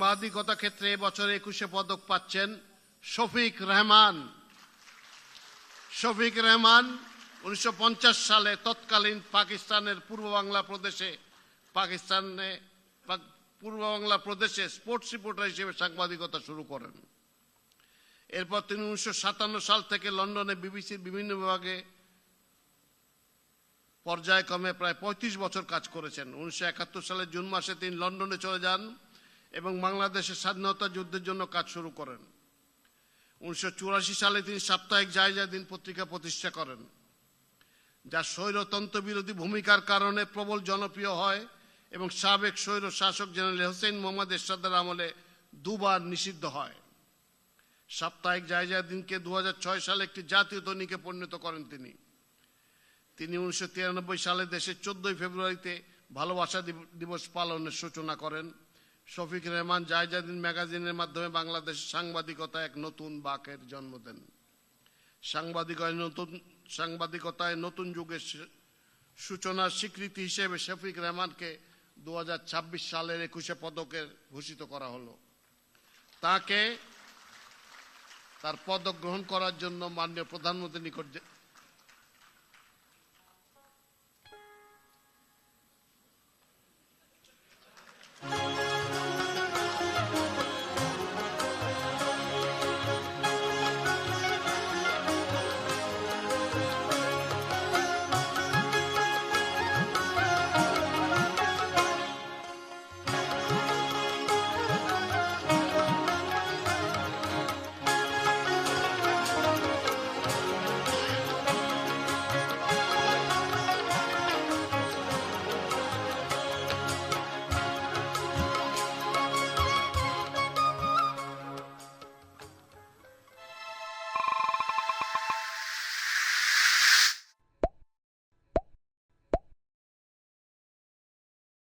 সাংবাদিকতা ক্ষেত্রে এবছর 21 পদক পাচ্ছেন শফিক রেহমান। শফিক রেহমান 1950 সালে তৎকালীন পাকিস্তানের পূর্ব বাংলা প্রদেশে স্পোর্টস রিপোর্টার হিসেবে সাংবাদিকতা শুরু করেন। এরপর তিনি 1957 সাল থেকে লন্ডনে বিবিসির বিভিন্ন বিভাগে পর্যায়ক্রমে প্রায় 35 বছর কাজ করেছেন। 1971 সালের জুন মাসে তিনি লন্ডনে চলে যান এবং বাংলাদেশের স্বাধীনতা যুদ্ধের জন্য কাজ শুরু করেন। 1984 সালে তিনি সাপ্তাহিক জায়জা দিন পত্রিকা প্রতিষ্ঠা করেন, যা স্বৈরতন্ত্র বিরোধী ভূমিকার কারণে প্রবল জনপ্রিয় হয় এবং সাবেক স্বৈর শাসক জেনারেল হোসেন মোহাম্মদ এরশাদের আমলে দুবার নিষিদ্ধ হয়। সাপ্তাহিক জায়জা দিনকে 2006 সালে একটি জাতীয় দৈনিকে পরিণত করেন তিনি। 1993 সালে দেশের 14 ফেব্রুয়ারিতে ভালোবাসা দিবস পালনের সূচনা করেন। শফিক রেহমান জায়জা দিন ম্যাগাজিনের মাধ্যমে বাংলাদেশের সাংবাদিকতায় এক নতুন বাঁকের জন্ম দেন। সাংবাদিকতায় নতুন যুগের সূচনার স্বীকৃতি হিসেবে শফিক রেহমানকে 2026 সালের 21 পদকে ভূষিত করা হলো। তাকে তার পদক গ্রহণ করার জন্য মাননীয় প্রধানমন্ত্রীর নিকট